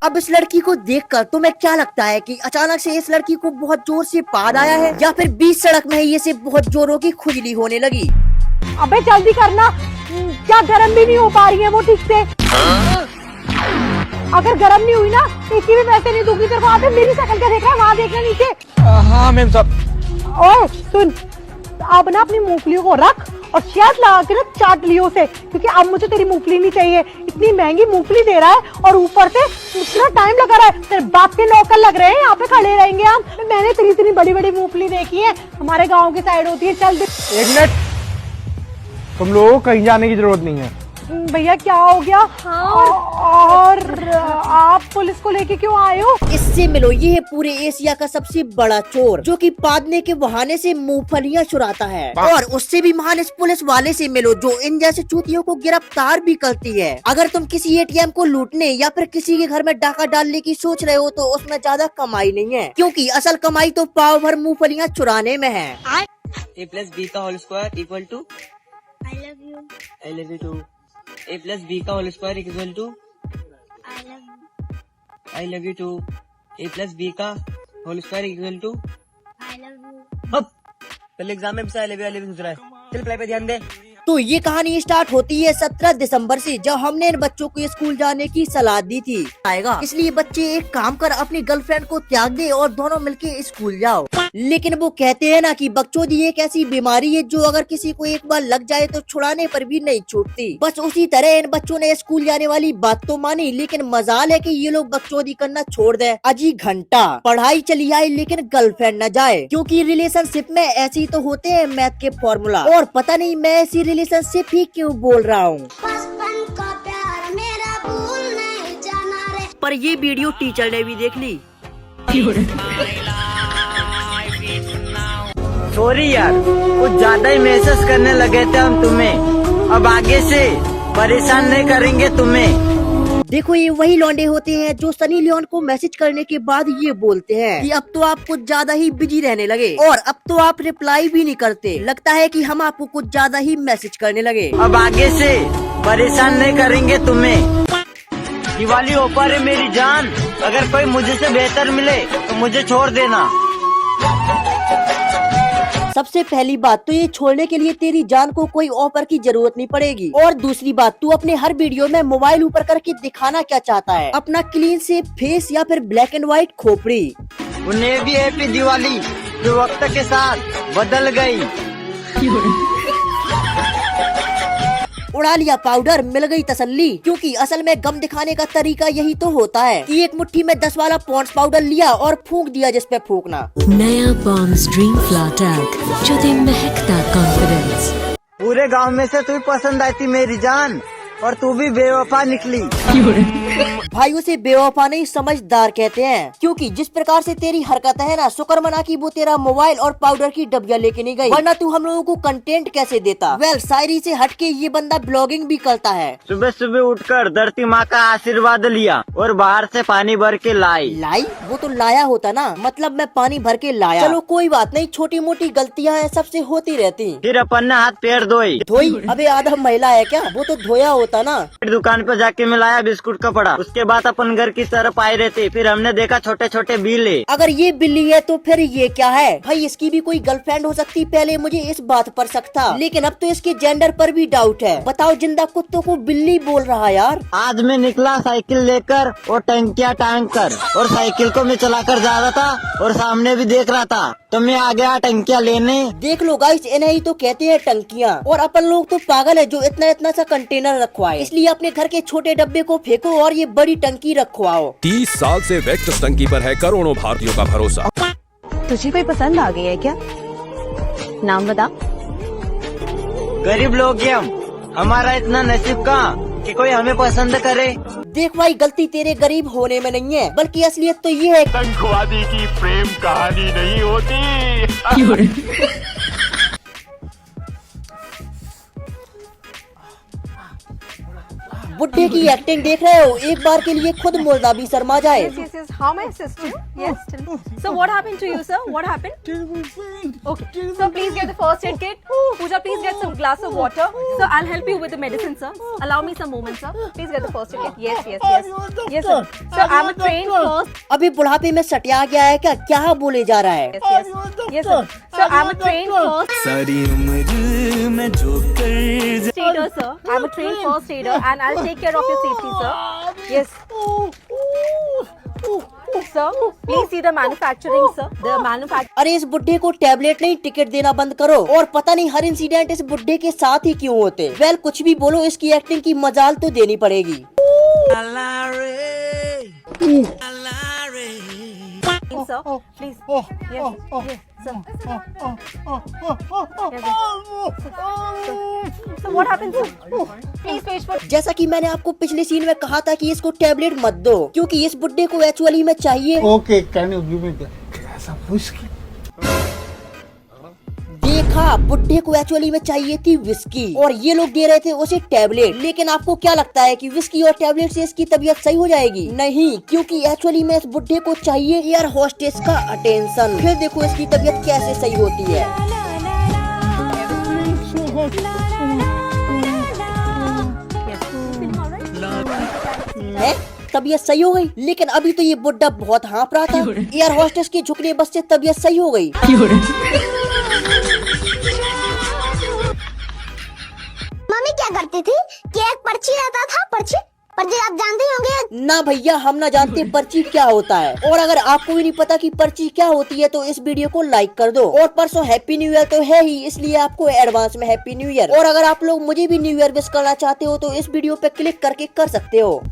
अब इस लड़की को देखकर तुम्हें क्या लगता है कि अचानक से इस लड़की को बहुत जोर से पाद आया है या फिर बीच सड़क में ही इसे बहुत जोरों की खुजली होने लगी? अबे जल्दी करना, क्या गर्म भी नहीं हो पा रही है वो ठीक से? अगर गर्म नहीं हुई ना तो इसकी भी पैसे नहीं दूंगी तेरे को। आते मेरी शक्ल क्या देख रहा है, वहाँ देखना नीचे। हाँ मैम साहब। ओए सुन, अब ना अपनी मूंगफलियों को रख और शहद लगा के ना चाट लियो उसे, क्योंकि अब मुझे तेरी मूंगफली नहीं चाहिए। इतनी महंगी मूंगफली दे रहा है और ऊपर से इतना टाइम लगा रहा है। तेरे बाप के नौकर लग रहे हैं, यहाँ पे खड़े रहेंगे हम। मैंने तेरी इतनी बड़ी बड़ी मूंगफली देखी है, हमारे गाँव की साइड होती है। चल एक मिनट, तुम लोगों को कहीं जाने की जरूरत नहीं है। भैया क्या हो गया? और आप पुलिस को लेके क्यों आए हो? इससे मिलो, ये है पूरे एशिया का सबसे बड़ा चोर जो कि पादने के बहाने से मूंगफलियां चुराता है। और उससे भी महान इस पुलिस वाले से मिलो जो इन जैसे चूतियों को गिरफ्तार भी करती है। अगर तुम किसी एटीएम को लूटने या फिर किसी के घर में डाका डालने की सोच रहे हो तो उसमें ज्यादा कमाई नहीं है, क्योंकि असल कमाई तो पाव भर मूंगफलियां चुराने में है। A+B का whole square equal to I love you. I love you too. A+B का whole square equal to I love you. I love you too. A+B का whole square equal to I love you. अब पहले exam में भी I love you सोच रहा है। चल पढ़ाई पे ध्यान दे। तो ये कहानी स्टार्ट होती है 17 दिसंबर से, जब हमने इन बच्चों को स्कूल जाने की सलाह दी थी आएगा, इसलिए बच्चे एक काम कर अपनी गर्लफ्रेंड को त्याग दे और दोनों मिलके स्कूल जाओ। लेकिन वो कहते हैं ना कि बकचोदी एक ऐसी बीमारी है जो अगर किसी को एक बार लग जाए तो छुड़ाने पर भी नहीं छूटती। बस उसी तरह इन बच्चों ने स्कूल जाने वाली बात तो मानी, लेकिन मजाल है कि ये लोग बकचोदी करना छोड़ दे। अजी घंटा पढ़ाई चली आए लेकिन गर्लफ्रेंड न जाए, क्योंकि रिलेशनशिप में ऐसे ही तो होते हैं मैथ के फॉर्मूला। और पता नहीं मैं ऐसी रिलेशनशिप ही क्यों बोल रहा हूँ। बचपन का प्यार मेरा भूल नहीं जाना रे। पर ये वीडियो टीचर ने भी देख ली। सॉरी यार, कुछ ज्यादा ही मैसेज करने लगे थे हम तुम्हें। अब आगे से परेशान नहीं करेंगे तुम्हें। देखो ये वही लौंडे होते हैं जो सनी लियोन को मैसेज करने के बाद ये बोलते हैं कि अब तो आप कुछ ज्यादा ही बिजी रहने लगे और अब तो आप रिप्लाई भी नहीं करते। लगता है कि हम आपको कुछ ज्यादा ही मैसेज करने लगे। अब आगे से परेशान नहीं करेंगे तुम्हें। दिवाली ऑफर है मेरी जान, अगर कोई मुझे से बेहतर मिले तो मुझे छोड़ देना। सबसे पहली बात तो ये छोड़ने के लिए तेरी जान को कोई ऑफर की जरूरत नहीं पड़ेगी। और दूसरी बात, तू अपने हर वीडियो में मोबाइल ऊपर करके दिखाना क्या चाहता है? अपना क्लीन से फेस या फिर ब्लैक एंड व्हाइट खोपड़ी? उन्हें भी हैप्पी दिवाली जो वक्त के साथ बदल गई। उड़ा लिया पाउडर, मिल गई तसल्ली, क्योंकि असल में गम दिखाने का तरीका यही तो होता है कि एक मुट्ठी में 10 वाला पॉन्ड्स पाउडर लिया और फूंक दिया जिस पे फूंकना। नया पॉन्ड्स ड्रीम फ्लॉट टैग जो दे महकता कॉन्फिडेंस। पूरे गांव में से तू ही पसंद आई थी मेरी जान, और तू भी बेवफा निकली। भाई उसे बेवफा नहीं समझदार कहते हैं, क्योंकि जिस प्रकार से तेरी हरकत है ना, शुक्र मना कि वो तेरा मोबाइल और पाउडर की डबिया लेके नहीं गई, वरना तू हम लोगों को कंटेंट कैसे देता। वेल शायरी से हटके ये बंदा ब्लॉगिंग भी करता है। सुबह सुबह उठकर धरती माँ का आशीर्वाद लिया और बाहर से पानी भर के लाई। वो तो लाया होता ना, मतलब मैं पानी भर के लाया। चलो कोई बात नहीं, छोटी मोटी गलतियाँ सबसे होती रहती। फिर अपन ने हाथ पैर धोई। अबे आधा महिला है क्या? वो तो धोया होता ना। फिर दुकान पे जाके मिलाया बिस्कुट का पड़ा। उसके बाद अपन घर की तरफ आए रहते, फिर हमने देखा छोटे छोटे बिल्ली। अगर ये बिल्ली है तो फिर ये क्या है? भाई इसकी भी कोई गर्लफ्रेंड हो सकती। पहले मुझे इस बात पर शक था, लेकिन अब तो इसके जेंडर पर भी डाउट है। बताओ, जिंदा कुत्तों को बिल्ली बोल रहा यार। आज मैं निकला साइकिल लेकर और टंकिया टांग कर, और साइकिल को मैं चलाकर जा रहा था और सामने भी देख रहा था, तो मैं आ गया टंकिया लेने। देख लो गाइस, इन्हें ही तो कहते हैं टंकियाँ। और अपन लोग तो पागल है जो इतना इतना सा कंटेनर रखवाए। इसलिए अपने घर के छोटे डब्बे को फेंको और ये बड़ी टंकी रखवाओ। 30 साल से वेक्टस टंकी पर है करोड़ों भारतीयों का भरोसा। तुझे कोई पसंद आ गई है क्या? नाम बता। गरीब लोग हैं हम, हमारा इतना नसीब कहाँ कि कोई हमें पसंद करे। देख भाई, गलती तेरे गरीब होने में नहीं है, बल्कि असलियत तो ये है आतंकवादी की प्रेम कहानी नहीं होती। बुड्ढे की एक्टिंग देख रहे हो, एक बार के लिए खुद मुर्दा भी शर्मा जाए। Yes, yes. How may I assist you? Yes. So what happened to you, sir? What happened? Okay. So please get the first aid kit. Pooja, please get some glass of water. So I'll help you with the medicine, sir. Allow me some moments, sir. Please get the first aid kit. Yes, yes, yes. Yes, sir. So I'm a trained nurse. अभी बुढ़ापे में सटिया गया है क्या? क्या बोले जा रहा है? Yes, yes. Yes, sir. So I'm a trained first सारी उम्र मैं जो कर aider, sir. I'm a trained first aider and I'll take care of your safety, sir. Yes. Sir, please see the manufacturing, sir. The manufacturing. अरे इस बुड्ढे को tablet नहीं, टिकट देना बंद करो। और पता नहीं हर इंसिडेंट इस बुड्ढे के साथ ही क्यों होते। वेल कुछ भी बोलो, इसकी एक्टिंग की मजाल तो देनी पड़ेगी। Sir, please. Yes, yes, sir. Yes, sir. So what happened, sir? Please wait for. जैसा कि मैंने आपको पिछले सीन में कहा था कि इसको टैबलेट मत दो, क्योंकि इस बुड्ढे को एक्चुअली में चाहिए। Okay, can you give me glass of whiskey? देखा, बुड्ढे को एक्चुअली में चाहिए थी विस्की और ये लोग दे रहे थे उसे टैबलेट। लेकिन आपको क्या लगता है कि विस्की और टैबलेट से इसकी तबीयत सही हो जाएगी? नहीं, क्योंकि एक्चुअली में इस बुड्ढे को चाहिए एयर होस्टेस का अटेंशन। फिर देखो इसकी तबीयत कैसे सही होती है। है? तबीयत सही हो गई, लेकिन अभी तो ये बुड्ढा बहुत हाँफ रहा था। एयर होस्टेस के झुकने बस से तबीयत सही हो गई। मम्मी क्या करती थी कि एक पर्ची रहता था, पर्ची आप जानते ही होंगे। ना भैया, हम ना जानते पर्ची क्या होता है। और अगर आपको भी नहीं पता कि पर्ची क्या होती है तो इस वीडियो को लाइक कर दो। और परसों हैप्पी न्यू ईयर तो है ही, इसलिए आपको एडवांस में हैप्पी न्यू ईयर। और अगर आप लोग मुझे भी न्यू ईयर विश करना चाहते हो तो इस वीडियो पे क्लिक करके कर सकते हो।